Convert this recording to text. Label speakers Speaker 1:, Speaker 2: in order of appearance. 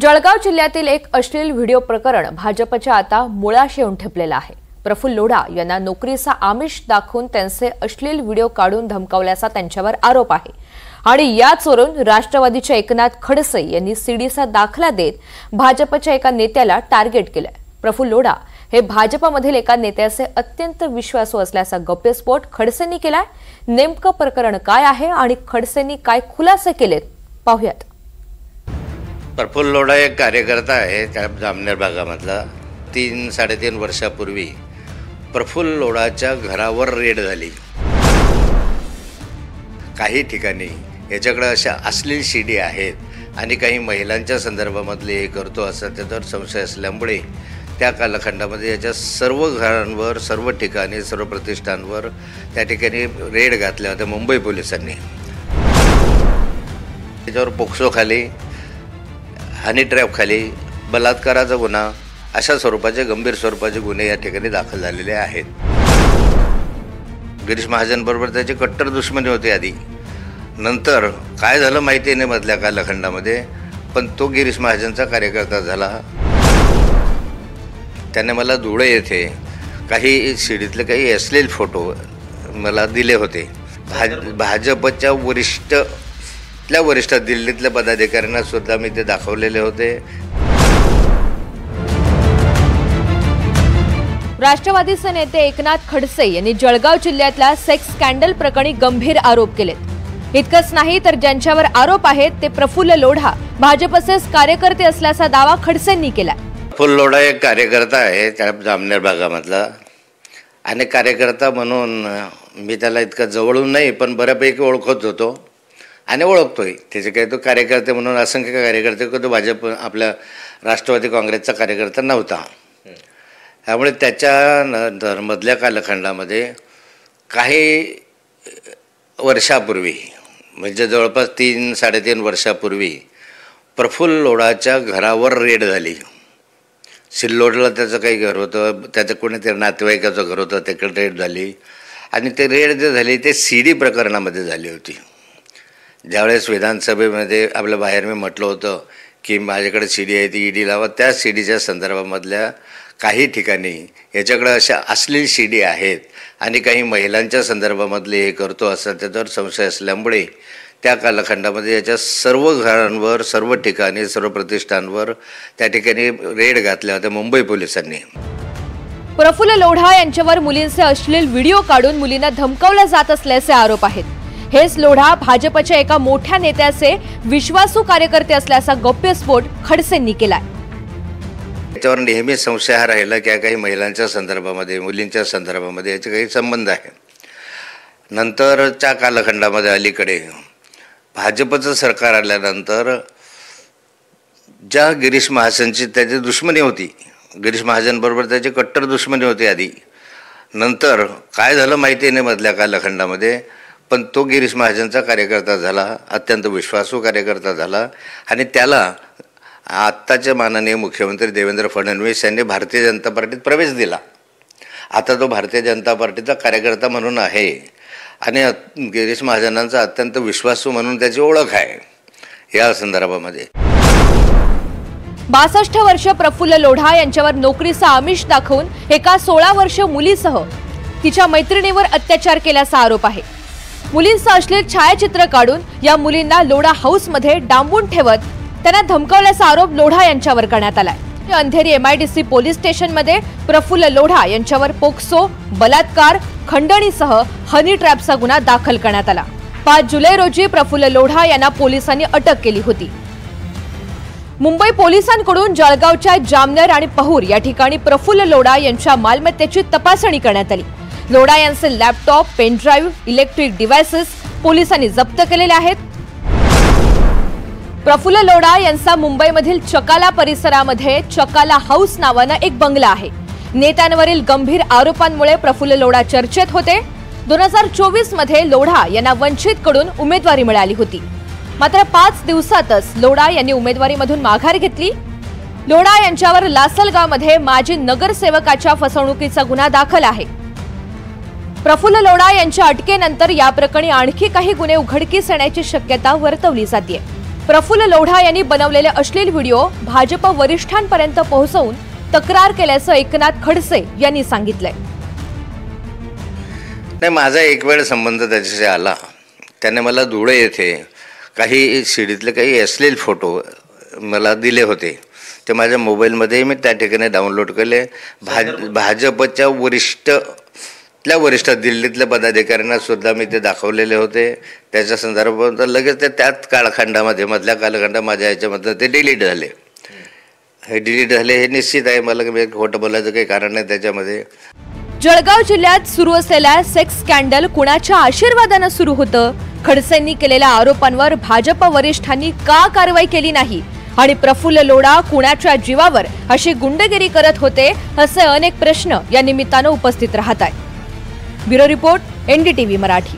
Speaker 1: जळगाव जिल्ह्यातील एक अश्लील व्हिडिओ प्रकरण भाजपच्या आता मुळाशी येऊन ठेपलेलं आहे। प्रफुल्ल लोढा यांना नोकरीचा आमिष दाखवून त्यांचे अश्लील व्हिडिओ काढून धमकावल्याचा त्यांच्यावर आरोप आहे आणि याचवरून राष्ट्रवादीचे एकनाथ खडसे यांनी सीडीचा दाखला देत भाजपच्या एका नेत्याला टार्गेट केलंय। प्रफुल्ल लोढा हे भाजपमधील एका नेत्याचे अत्यंत विश्वासू असल्याचा गप्पस्फोट खडसेंनी केलाय। नेमकं प्रकरण काय आहे आणि खडसेंनी काय खुलासे केलेत पाहूयात।
Speaker 2: प्रफुल्ल लोढा एक कार्यकर्ता आहे त्या जामनेर भागामधला। 3-3.5 वर्षापूर्वी प्रफुल्ल लोढाच्या घरावर रेड झाली। काही ठिकाणी याच्याकडे अशा अश्लील सीडी आहेत आणि काही महिलांच्या संदर्भामधले हे करतो असा त्याच्यावर संशय असल्यामुळे त्या कालखंडामध्ये याच्या सर्व घरांवर, सर्व ठिकाणी, सर्व प्रतिष्ठानवर त्या ठिकाणी रेड घातल्या होत्या मुंबई पोलिसांनी। त्याच्यावर पोक्सो खाली, हनी ट्रॅप खाली, बलात्काराचा गुन्हा अशा स्वरूपाचे गंभीर स्वरूपाचे गुन्हे या ठिकाणी दाखल झालेले आहेत। गिरीश महाजन बरोबर त्याची कट्टर दुश्मनी होती आधी, नंतर काय झालं माहिती नाही मधल्या कालखंडामध्ये, पण तो गिरीश महाजनचा कार्यकर्ता झाला। त्याने मला धुळे येथे काही सीडीतले काही अश्लील फोटो मला दिले होते। भाजपच्या वरिष्ठ दिल्लीतल्या पदाधिकाऱ्यांना सुद्धा मी ते दाखवलेले होते।
Speaker 1: राष्ट्रवादीचे नेते एकनाथ खडसे यांनी जळगाव जिल्ह्यातल्या सेक्स स्कॅन्डल प्रकरणी गंभीर आरोप केलेत। इतकंच नाही तर ज्यांच्यावर आरोप आहेत ते प्रफुल्ल लोढा भाजपचेच कार्यकर्ते असल्याचा दावा खडसेंनी केला।
Speaker 2: प्रफुल्ल लोढा एक कार्यकर्ता आहे त्या जामनेर भागामधला आणि कार्यकर्ता म्हणून मी त्याला इतका जवळून नाही पण बऱ्यापैकी ओळखत होतो आणि ओळखतोय। त्याचे काही तो कार्यकर्ते म्हणून असंख्य कार्यकर्ते तो भाजप आपल्या राष्ट्रवादी काँग्रेसचा कार्यकर्ता नव्हता। त्यामुळे त्याच्या मधल्या कालखंडामध्ये काही वर्षापूर्वी म्हणजे जवळपास 3-3.5 वर्षापूर्वी प्रफुल्ल लोढाच्या घरावर रेड झाली। सिल्लोडला त्याचं काही घर होतं, त्याचं कोणीतरी नातेवाईकाचं घर होतं, तिकडे रेड झाली आणि ते रेड जे झाली ते सीडी प्रकरणामध्ये झाली होती। ज्यावेळेस विधानसभेमध्ये आपल्या बाहेर मी म्हटलं होतं की माझ्याकडे सीडी आहे ती ईडी लावा, त्या सीडीच्या संदर्भामधल्या काही ठिकाणी याच्याकडे अशा अश्लील सीडी आहेत आणि काही महिलांच्या संदर्भामधले हे करतो असा त्याच्यावर संशय असल्यामुळे त्या कालखंडामध्ये याच्या सर्व घरांवर, सर्व ठिकाणी, सर्व प्रतिष्ठानवर त्या ठिकाणी रेड घातल्या होत्या मुंबई पोलिसांनी।
Speaker 1: प्रफुल्ल लोढा यांच्यावर मुलींचे अश्लील व्हिडिओ काढून मुलींना धमकावलं जात असल्याचे आरोप आहेत। हेच लोढा भाजपच्या एका मोठ्या नेत्याचे विश्वासू कार्यकर्ते असल्याचा गप्पस्फोट खडसेंनी केलाय।
Speaker 2: त्याच्यावर नेहमी संशय हा राहिला की काही महिलांच्या संदर्भामध्ये, मुलींच्या संदर्भामध्ये याचे काही संबंध आहे। नंतरच्या कालखंडामध्ये अलीकडे भाजपचं सरकार आल्यानंतर ज्या गिरीश महाजनची त्याची दुश्मनी होती, गिरीश महाजन बरोबर त्याची कट्टर दुश्मनी होती आधी, नंतर काय झालं माहिती नाही मधल्या कालखंडामध्ये, पण तो गिरीश महाजनचा कार्यकर्ता झाला, अत्यंत विश्वासू कार्यकर्ता झाला आणि त्याला आत्ताचे माननीय मुख्यमंत्री देवेंद्र फडणवीस यांनी भारतीय जनता पार्टीत प्रवेश दिला। आता तो भारतीय जनता पार्टीचा कार्यकर्ता म्हणून आहे आणि गिरीश महाजनांचा अत्यंत विश्वासू म्हणून त्याची ओळख आहे। या संदर्भामध्ये
Speaker 1: 62 वर्ष प्रफुल्ल लोढा यांच्यावर नोकरीचा आमिष दाखवून एका 16 वर्ष मुलीसह तिच्या मैत्रिणीवर अत्याचार केल्याचा आरोप आहे। मुलींचं अश्लील छायाचित्र काढून या मुलींना लोढा हाऊसमध्ये डांबून ठेवत त्यांना धमकावल्याचा आरोप लोढा यांच्यावर करण्यात आलाय। अंधेरी MIDC पोलीस स्टेशनमध्ये प्रफुल्ल लोढा यांच्यावर पोक्सो, बलात्कार, खंडणीसह हनी ट्रॅपचा गुन्हा दाखल करण्यात आला। 5 जुलै रोजी प्रफुल्ल लोढा यांना पोलिसांनी अटक केली होती। मुंबई पोलिसांकडून जळगावच्या जामनेर आणि पहूर या ठिकाणी प्रफुल्ल लोढा यांच्या मालमत्तेची तपासणी करण्यात आली। लोढा यांचे लॅपटॉप, पेनड्राईव्ह, इलेक्ट्रिक डिव्हाइसेस पोलिसांनी जप्त केलेले आहेत। प्रफुल्ल लोढा यांचा मुंबईमधील चकाला परिसरामध्ये चकाला हाऊस नावानं एक बंगला आहे। नेत्यांवरील गंभीर आरोपांमुळे प्रफुल्ल लोढा चर्चेत होते। 2024 मध्ये लोढा यांना वंचितकडून उमेदवारी मिळाली होती, मात्र 5 दिवसातच लोढा यांनी उमेदवारीमधून माघार घेतली। लोढा यांच्यावर लासलगावमध्ये माजी नगरसेवकाच्या फसवणुकीचा गुन्हा दाखल आहे। प्रफुल्ल लोढा यांच्या अटकेनंतर या प्रकरणी आणखी काही गुन्हे उघडकीस येण्याची शक्यता वर्तवली जाते। प्रफुल्ल लोढा यांनी बनवलेले अश्लील व्हिडिओ भाजप वरिष्ठांपर्यंत पोहोचवून तक्रार केल्याचं एकनाथ खडसे यांनी सांगितलंय.
Speaker 2: नाही, माझा एक वेळ संबंध त्याच्याशी आला. त्याने मला धुळे येथे काही सीडीतले काही अश्लील फोटो मला दिले होते. ते माझ्या मोबाईलमध्ये मी त्या ठिकाणी डाउनलोड केले. भाजपच्या वरिष्ठ दिल्लीतल्या पदाधिकाऱ्यांना सुद्धा मी ते दाखवलेले होते. त्याच्या संदर्भात लगेच ते त्याच कालखंडामध्ये मधल्या कालखंडात माझ्या याच्यामधलं ते डिलीट झाले. हे निश्चित आहे. मला खोटं बोलायचं काही कारण नाही त्याच्यामध्ये.
Speaker 1: जळगाव जिल्ह्यात सुरू असलेल्या सेक्स स्कॅन्डल कुणाच्या आशीर्वादानं सुरू होतं? खडसेंनी केलेल्या आरोपांवर भाजप वरिष्ठांनी का कारवाई केली नाही? आणि प्रफुल्ल लोढा कुणाच्या जीवावर अशी गुंडगिरी करत होते? असे अनेक प्रश्न या निमित्तानं उपस्थित राहत आहेत. Bureau report, NDTV Marathi.